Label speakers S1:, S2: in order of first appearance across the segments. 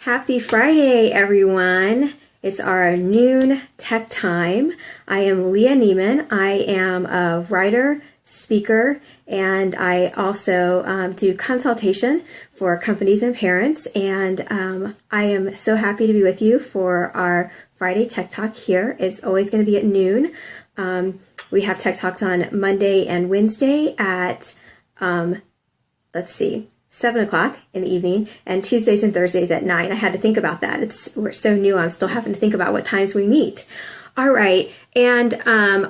S1: Happy Friday, everyone. It's our noon tech time. I am Leah Neiman. I am a writer, speaker, and I also do consultation for companies and parents. And I am so happy to be with you for our Friday Tech Talk here. It's always going to be at noon. We have Tech Talks on Monday and Wednesday at, 7 o'clock in the evening, and Tuesdays and Thursdays at 9. I had to think about that. We're so new, I'm still having to think about what times we meet. All right, and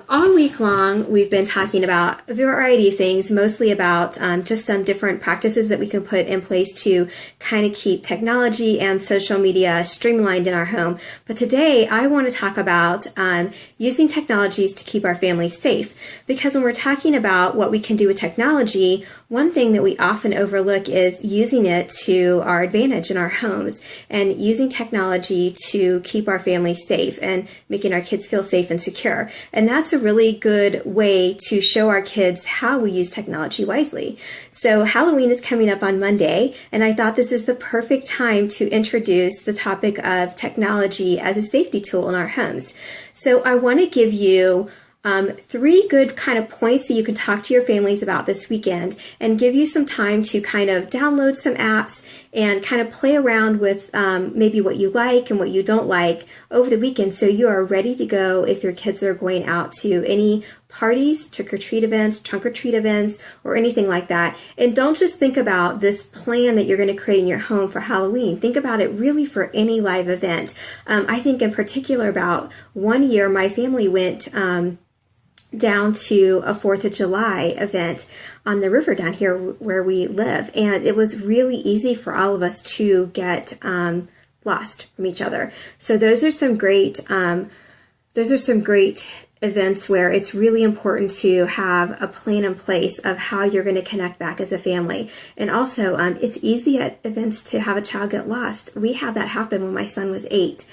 S1: all week long we've been talking about a variety of things, mostly about just some different practices that we can put in place to kind of keep technology and social media streamlined in our home. But today I want to talk about using technologies to keep our families safe, because when we're talking about what we can do with technology, one thing that we often overlook is using it to our advantage in our homes and using technology to keep our families safe and making our kids feel safe and secure. And that's a really good way to show our kids how we use technology wisely. So Halloween is coming up on Monday, and I thought this is the perfect time to introduce the topic of technology as a safety tool in our homes. So I want to give you 3 good kind of points that you can talk to your families about this weekend, and give you some time to kind of download some apps and kind of play around with maybe what you like and what you don't like over the weekend, so you are ready to go if your kids are going out to any parties, trick-or-treat events, trunk-or-treat events, or anything like that. And don't just think about this plan that you're going to create in your home for Halloween. Think about it really for any live event. I think in particular about one year my family went down to a 4th of July event on the river down here where we live, and it was really easy for all of us to get lost from each other. So those are some great events where it's really important to have a plan in place of how you're going to connect back as a family. And also, it's easy at events to have a child get lost. We had that happen when my son was 8.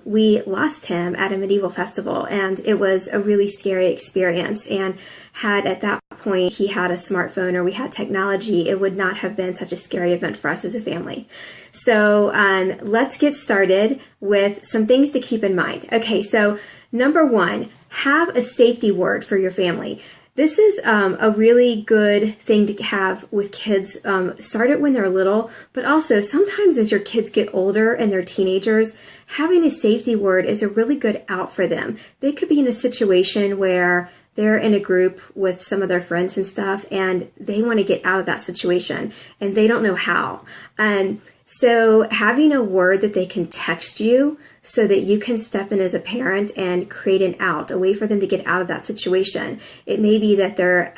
S1: We lost him at a medieval festival, and it was a really scary experience. And had at that point he had a smartphone or we had technology, it would not have been such a scary event for us as a family. So let's get started with some things to keep in mind. Okay, so number 1, have a safety word for your family. This is a really good thing to have with kids. Start it when they're little, but also sometimes as your kids get older and they're teenagers, having a safety word is a really good out for them. They could be in a situation where they're in a group with some of their friends and stuff, and they want to get out of that situation, and they don't know how. So having a word that they can text you so that you can step in as a parent and create an out, a way for them to get out of that situation. It may be that they're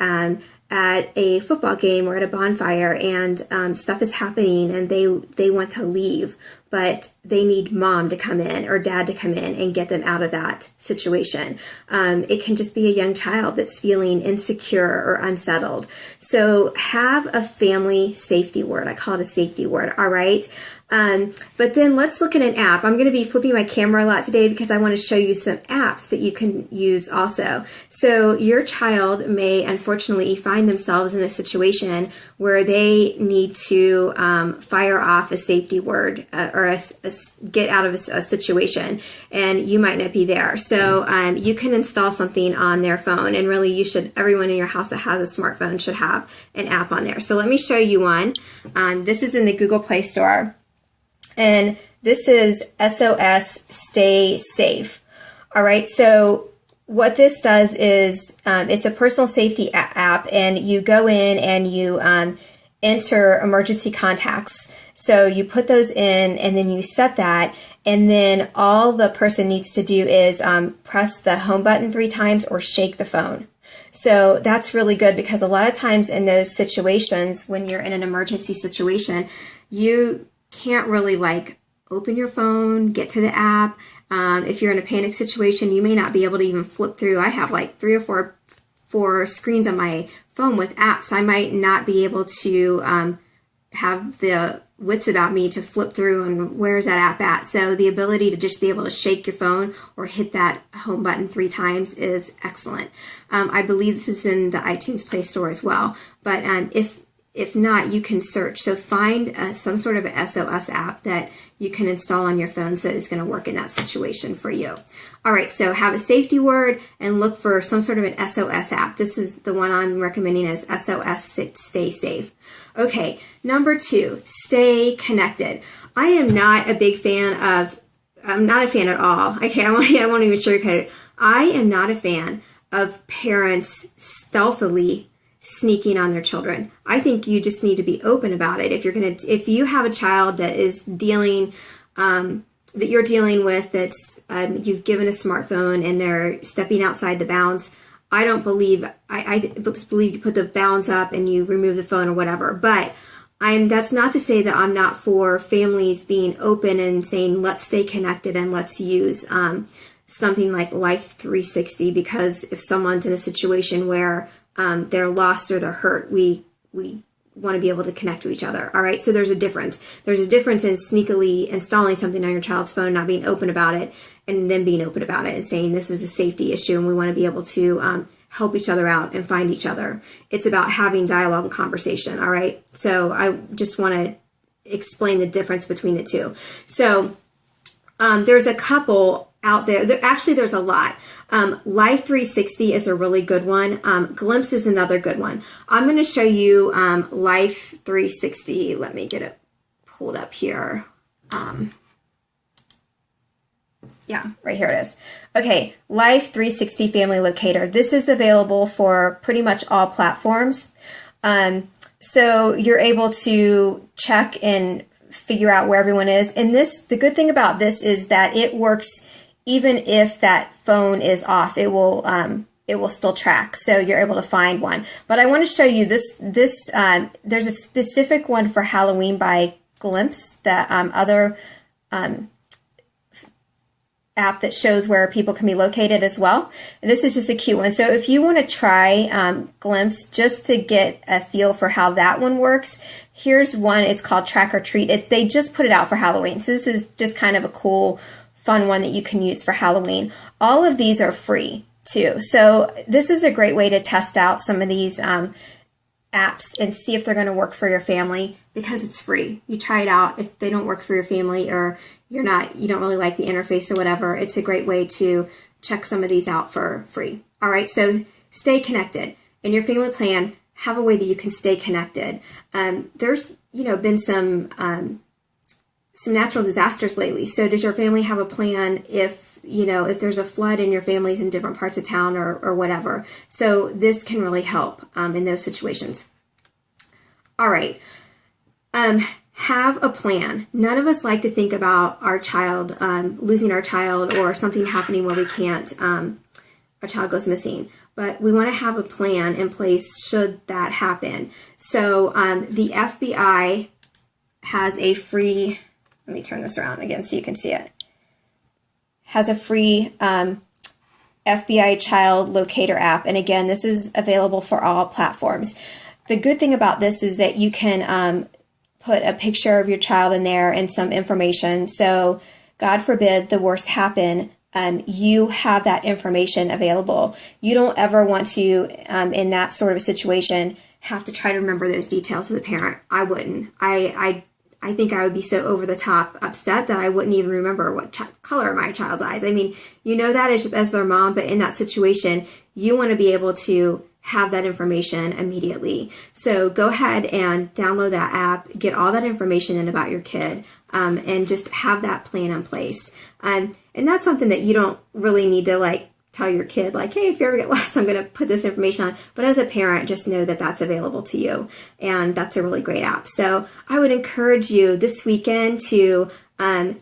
S1: at a football game or at a bonfire, and stuff is happening and they want to leave, but they need mom to come in or dad to come in and get them out of that situation. It can just be a young child that's feeling insecure or unsettled. So have a family safety word. I call it a safety word, all right? But then let's look at an app. I'm going to be flipping my camera a lot today because I want to show you some apps that you can use also. So your child may unfortunately find themselves in a situation where they need to fire off a safety word or get out of a situation, and you might not be there. So you can install something on their phone, and really everyone in your house that has a smartphone should have an app on there. So let me show you one. This is in the Google Play Store. And this is SOS Stay Safe. All right, so what this does is it's a personal safety app, and you go in and you enter emergency contacts. So you put those in, and then you set that, and then all the person needs to do is press the home button 3 times or shake the phone. So that's really good, because a lot of times in those situations, when you're in an emergency situation, you can't really open your phone, get to the app. If you're in a panic situation, you may not be able to even flip through. I have 3 or 4 screens on my phone with apps. I might not be able to have the wits about me to flip through and where's that app at. So the ability to just be able to shake your phone or hit that home button 3 times is excellent. I believe this is in the iTunes Play Store as well. But if if not, you can search. So find some sort of a SOS app that you can install on your phone so that it's going to work in that situation for you. All right, so have a safety word and look for some sort of an SOS app. This is the one I'm recommending as SOS Stay Safe. Okay, number 2, stay connected. I am not a big fan of, I'm not a fan at all. Okay, I won't even sugarcoat it. I am not a fan of parents stealthily sneaking on their children. I think you just need to be open about it. If you have a child that is dealing, that you're dealing with, that's you've given a smartphone and they're stepping outside the bounds, I believe you put the bounds up and you remove the phone or whatever. But that's not to say that I'm not for families being open and saying, let's stay connected and let's use something like Life 360, because if someone's in a situation where they're lost or they're hurt, we want to be able to connect to each other. All right, so there's a difference. There's a difference in sneakily installing something on your child's phone, not being open about it, and then being open about it and saying this is a safety issue and we want to be able to help each other out and find each other. It's about having dialogue and conversation. All right, so I just want to explain the difference between the two. So there's a couple out there. Actually, there's a lot. Life 360 is a really good one. Glimpse is another good one. I'm going to show you Life 360. Let me get it pulled up here. Yeah, right here it is. Okay, Life 360 Family Locator. This is available for pretty much all platforms. So you're able to check and figure out where everyone is. And the good thing about this is that it works even if that phone is off. It will still track, so you're able to find one. But I want to show you this. There's a specific one for Halloween by Glimpse, that other app that shows where people can be located as well. And this is just a cute one. So if you want to try Glimpse just to get a feel for how that one works, here's one. It's called Track or Treat. They just put it out for Halloween. So this is just kind of a cool, fun one that you can use for Halloween. All of these are free too. So this is a great way to test out some of these apps and see if they're going to work for your family, because it's free. You try it out. If they don't work for your family, or you don't really like the interface or whatever, it's a great way to check some of these out for free. All right, so stay connected. In your family plan, have a way that you can stay connected. There's been some natural disasters lately. So does your family have a plan if there's a flood and your family's in different parts of town or whatever? So this can really help in those situations. All right. Have a plan. None of us like to think about our child, losing our child, or something happening where we can't, our child goes missing. But we want to have a plan in place should that happen. So the FBI has a free, let me turn this around again so you can see it, has a free FBI Child Locator app. And again, this is available for all platforms. The good thing about this is that you can put a picture of your child in there and some information. So God forbid the worst happen, you have that information available. You don't ever want to, in that sort of a situation, have to try to remember those details as a parent. I wouldn't. I think I would be so over the top upset that I wouldn't even remember what color my child's eyes. I mean, you know that as their mom, but in that situation, you want to be able to have that information immediately. So go ahead and download that app, get all that information in about your kid, and just have that plan in place. And that's something that you don't really need to tell your kid, hey, if you ever get lost, I'm going to put this information on. But as a parent, just know that that's available to you. And that's a really great app. So I would encourage you this weekend to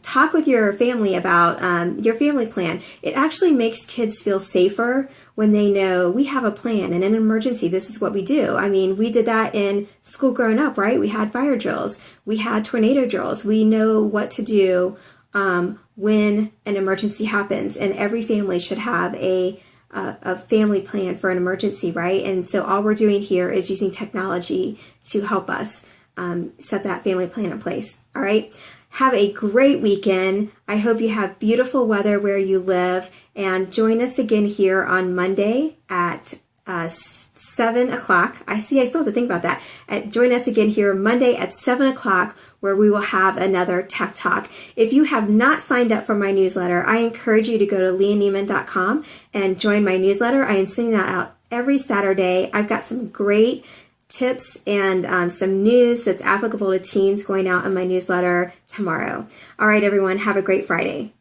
S1: talk with your family about your family plan. It actually makes kids feel safer when they know we have a plan. And in an emergency, this is what we do. I mean, we did that in school growing up, right? We had fire drills. We had tornado drills. We know what to do when an emergency happens, and every family should have a family plan for an emergency, right? And so all we're doing here is using technology to help us set that family plan in place. All right. Have a great weekend. I hope you have beautiful weather where you live, and join us again here on Monday at 7 o'clock. I still have to think about that. Join us again here Monday at 7 o'clock, where we will have another Tech Talk. If you have not signed up for my newsletter, I encourage you to go to leahneiman.com and join my newsletter. I am sending that out every Saturday. I've got some great tips and some news that's applicable to teens going out in my newsletter tomorrow. All right, everyone, have a great Friday.